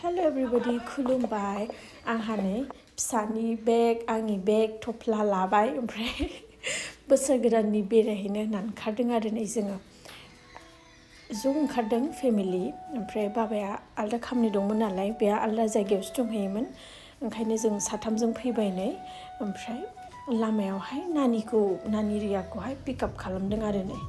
Hello everybody, kulumbai. आंहा नै फिसानि बेग आंनि बेग थफ्ला लाबाय ओमफ्राय बोसोर गोदाननि बेरायहैनो होननानै ओंखारदों आरो नै जोङो ज' ओंखारदों फेमिलि ओमफ्राय बाबाया आलदा खामानि दंमोन नालाय बेहा आलदा जायगायावसो दंहैयोमोन ओंखायनो जों साथामजों फैबाय नै ओमफ्राय लामायावहाय नानि रियाखौहाय पिकआप खालामदों आरो नै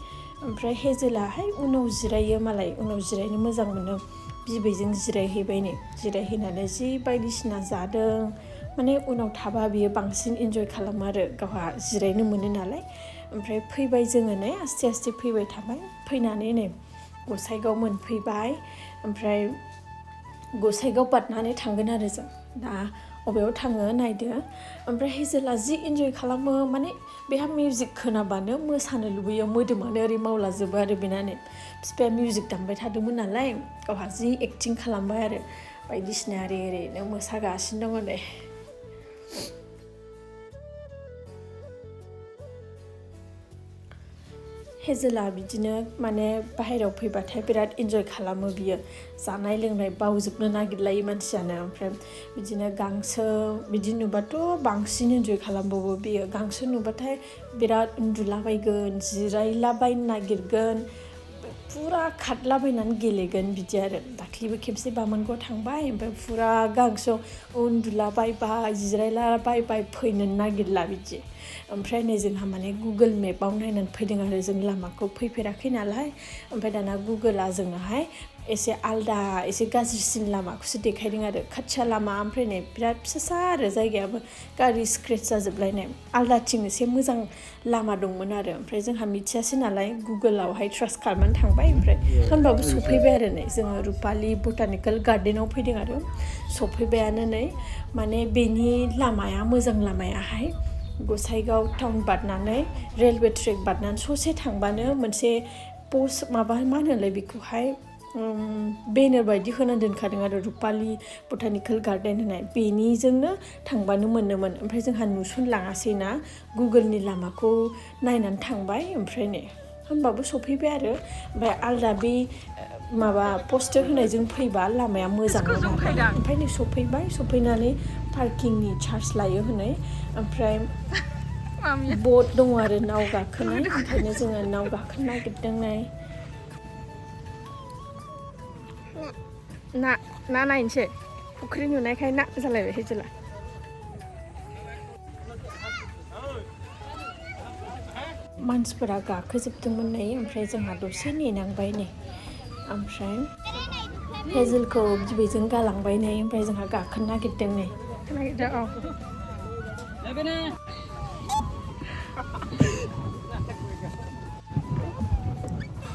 ओमफ्राय हेजेलाहाय उनाव जिरायो मालाय उनाव जिरायनो मोजां मोनो बिबैजों जिरायहैबाय नै जिरायहैनानै जि बायदिसिना जादों माने उनाव थाबा बियो बांसिन इन्जय खालामो आरो गावहा जिरायनो मोनो नालाय ओमफ्राय फैबाय जोङो नै आस्ते आस्ते फैबाय थाबाय फैनानै नै गसाइगाव मोनफैबाय ओमफ्राय गसाइगाव बारनानै थांगोन आरो जों दा अबेयाव थाङो नायदो ओमफ्राय हेजेला जि इन्जय खालामो माने बेहा मिउजिक खोनाबानो मोसानो लुबैयो मोदोमानो ओरै मावलाजोबो आरो बेना नै बिफाया मिउजिक दामबाय थादोंमोन नालाय गावहा जि एक्टिं खालामबाय आरो बायदिसिना ओरैनो मोसागासिनो दङ नै हेजेला बिदिनो माने बाहेरायाव फैबाथाय बिराद इन्जय खालामो बियो जानाय लोंनाय बावजोबनो नागिरलायो मानसियानो ओमफ्राय बिदिनो गांसो बिदि नुबाथ' बांसिन इन्जय खालामबावो बियो गांसो नुबाथाय बिराद उन्दुलाबायगोन जिरायलाबायनो नागिरगोन फुरा खारलाबायनानै गेलेगोन बिदि आरो दाख्लिबो खेबसे बामोनगाव थांबाय ओमफ्राय फुरा गांसोआव उन्दुलाबायबाय जिरायलाबायबाय फैनो नागिरला बिदि ओमफ्राय नै जोंहा माने गुगोल मेपाव नायनानै फैदों आरो जों लामाखौ फैफेराखै नालाय ओमफ्राय दाना गुगोला जोंनोहाय एसे आलदा एसे गाज्रिसिन लामाखौसो देखायदों आरो खाथिया लामा ओमफ्राय नै बिराद फिसा आरो जायगायाबो गारि स्क्रेच जाजोबलायनाय आलदाथिं एसे मोजां लामा दंमोन आरो ओमफ्राय जोंहा मिथियासै नालाय गुगोलावहाय ट्रास्ट खालामनानै थांबाय ओमफ्राय होनबाबो सफैबाय आरो नै जोङो रुपालि बटानिकेल गार्डेनाव फैदों आरो सफैबायानो नै माने बेनि लामाया मोजां लामायाहाय गसाइगाव टाउन बारनानै रेलवे ट्रेक बारनानै ससे थांबानो मोनसे पस्ट माबा मा होनोलाय बेखौहाय बेनार बायदि होना दोनखादों आरो रुपालि बटानिकेल गार्डेन होननाय बेनिजोंनो थांबानो मोनोमोन ओमफ्राय जोंहा नुसनलाङासै ना गुगोलनि लामाखौ नायनानै थांबाय ओमफ्राय नै होनबाबो सफैबाय आरो ओमफ्राय आलदा बे माबा पस्टार होनायजों फैबा लामाया मोजांमोन आरो ओमफ्राय नै सफैबाय सफैनानै पार्किंनि चार्ज लायो हनै ओमफ्राय बट दङ आरो नाव गाखोनाय ओंखायनो जोङो नाव गाखोनो नागिरदों ना नायनोसै फुख्रि नुनायखाय ना जालायबाय हेजेला मानसिफोरा गाखोजोबदोंमोन नै ओमफ्राय जोंहा दसे नेनांबाय नै ओमफ्राय हेजेलखौ बिबैजों गालांबाय नै ओमफ्राय जोंहा गाखोनो नागिरदों नै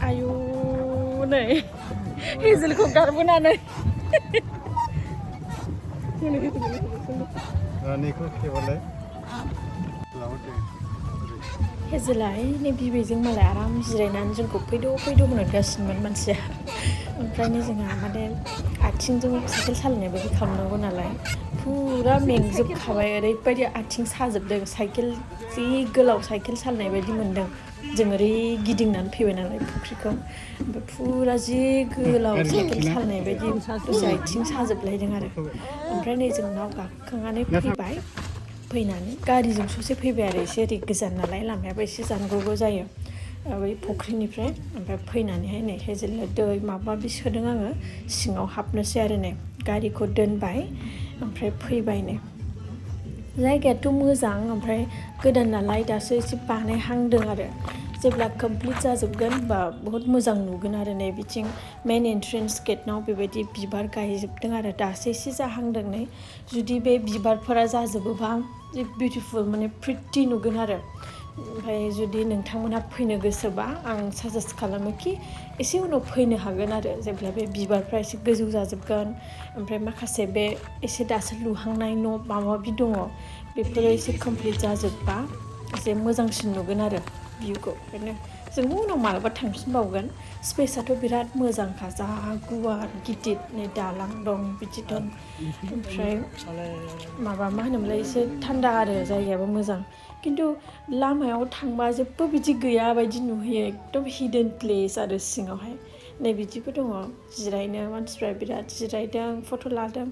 आयु नै हेजेलखौ गारबोनानै हेजेलाहाय नै बिबैजों मालाय आराम जिरायनानै जोंखौ फैद' होनगासिनोमोन मानसिया ओमफ्राय जोंहा माने आथिंजों साइकेल सालायनाय बायदि खालामनांगौ नालाय फुरा मेंजोबखाबाय ओरैबायदि आथिं साजोबदों साइकेल जि गोलाव साइकेल सालायनाय बायदि मोन्दों जों ओरै गिदिंनानै फैबाय नालाय फुख्रिखौ ओमफ्राय फुरा जि गोलाव साइकेल सालायनाय बायदि दसे आथिं साजोबलायदों आरो ओमफ्राय नै जों नाव गाखोखांनानै फैबाय फैनानै गारिजों ससे फैबाय आरो एसे ओरै गोजान नालाय लामायाबो एसे जानगौगौ जायो बै फुख्रिनिफ्राय ओमफ्राय फैनानैहाय नै हेजेलनो दै माबा माबि सोदों आङो सिङाव हाबनोसै आरो नै गारिखौ दोनबाय ओमफ्राय फैबाय नै जायगायाथ' मोजां ओमफ्राय गोदान नालाय दासो एसे बानायहांदों आरो जेब्ला कमप्लिट जाजोबगोन होनबा बहुत मोजां नुगोन आरो नै बिथिं मेन एन्ट्रेन्स गेटनाव बेबायदि बिबार गायजोबदों आरो दासो एसे जाहांदों नै जुदि बे बिबारफोरा जाजोबोबा बिउटिफुल माने प्रिटि नुगोन आरो ओमफ्राय जुदि नोंथांमोनहा फैनो गोसोबा आं साजेस्ट खालामो कि एसे उनाव फैनो हागोन आरो जेब्ला बे बिबारफ्रा एसे गोजौ जाजोबगोन ओमफ्राय माखासे बे एसे दासो लुहांनाय न' माबा माबि दङ बेफोरो एसे कमप्लिट जाजोबबा एसे मोजांसिन नुगोन आरो भिउखौ ओंखायनो जोंबो उनाव मालाबा थांफिनबावगोन स्पेसाथ' बिराद मोजांखा जा गुवार गिदिर नै दालां दं बिदि दं ओमफ्राय माबा मा होनोमोनलाय एसे थान्दा आरो जायगायाबो मोजां खिन्थु लामायाव थांबा जेबो बिदि गैया बायदि नुहैयो एकदम हिडेन प्लेस आरो सिङावहाय नै बिदिबो दङ जिरायनो मानसिफ्रा बिराद जिरायदों फट' लादों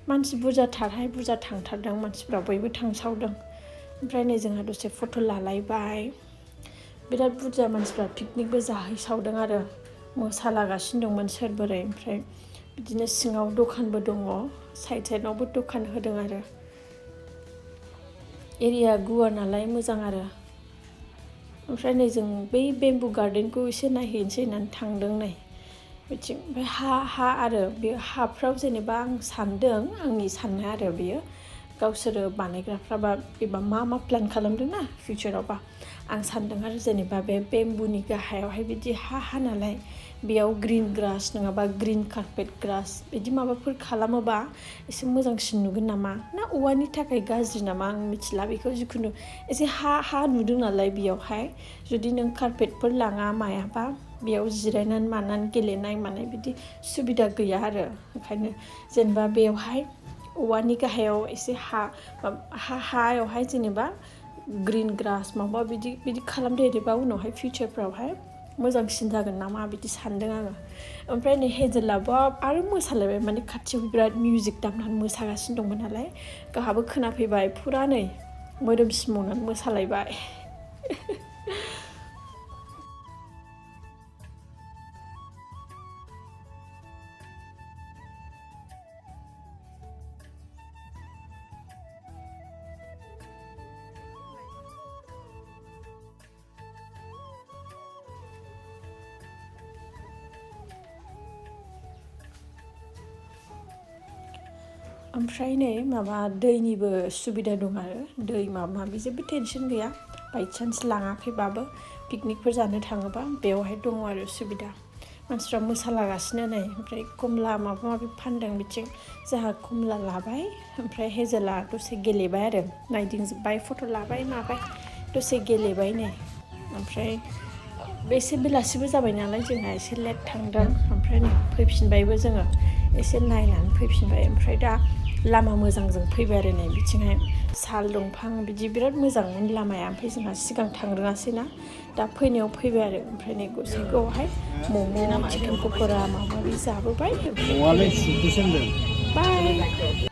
मानसि बुरजाथारहाय बुरजा थांथारदों मानसिफ्रा बयबो थांसावदों ओमफ्राय नै जोंहा दसे फट' लालायबाय बिराद बुरजा मानसिफ्रा पिकनिकबो जाहैसावदों आरो मोसालागासिनो दंमोन सोर बोरै ओमफ्राय बिदिनो सिङाव दखानबो दङ साइडआवबो दखान होदों आरो एरिया गुवार नालाय मोजां आरो ओमफ्राय नै जों बै बेम्बु गार्डेनखौ एसे नायहैनोसै होननानै थांदों नै बिथिं ओमफ्राय हा आरो बे हाफ्राव जेनेबा आं सानदों आंनि साननाय आरो बेयो गावसोरो बानायग्राफ्राबा एबा मा प्लान खालामदोंना फिउचारावबा आं सानदों आरो जेनेबा बे बेम्बुनि गाहायावहाय बिदि हा नालाय बेयाव ग्रिन ग्रास नङाबा ग्रिन कार्पेट ग्रास बिदि माबाफोर खालामोबा एसे मोजांसिन नुगोन नामा ना औवानि थाखाय गाज्रि नामा आं मिथिला बेखौ जिखुनु एसे हा नुदों नालाय बेयावहाय जुदि नों कार्पेटफोर लाङा मायाबा बेयाव जिरायनानै मानानै गेलेनाय मानाय बिदि सुबिदा गैया आरो ओंखायनो जेनेबा बेयावहाय औवानि गाहायाव एसे हायावहाय जेनेबा ग्रिन ग्रास माबा बिदि खालामदेरोबा उनावहाय फिउचारफ्रावहाय मोजांसिन जागोन नामा बिदि सानदों आङो ओमफ्राय नै हेजेलाबो आरो मोसालायबाय माने खाथियाव बिराद मिउजिक दामनानै मोसागासिनो दंमोन नालाय गाहाबो खोनाफैबाय फुरा नै मोदोम सिमावनानै मोसालायबाय ओमफ्राय नै माबा दैनिबो सुबिदा दं आरो दै माबा जेबो टेनसन गैया बायचान्स लाङाखैबाबो पिकनिकफोर जानो थाङोबा बेवहाय दङ आरो सुबिदा मानसिफ्रा मोसालागासिनो नै ओमफ्राय कमला माबा माबि फानदों बिथिं जोंहा कमला लाबाय ओमफ्राय हेजेला दसे गेलेबाय आरो नायदिंजोब्बाय फट' लाबाय माबाय दसे गेलेबाय नै ओमफ्राय एसे बेलासिबो जाबाय नालाय जोंहा एसे लेट थांदों ओमफ्राय नै फैफिनबायबो जोङो एसे नायनानै फैफिनबाय ओमफ्राय दा लामा मोजांजों फैबाय आरो नै बिथिंहाय साल दंफां बिदि बिराद मोजांमोन लामाया ओमफ्राय जोंहा सिगां थांरोङासैना दा फैनायाव फैबाय आरो ओमफ्राय नै गसाइगावआवहाय मम' चिकेन पक'रा माबा माबि जाबोबाय बाय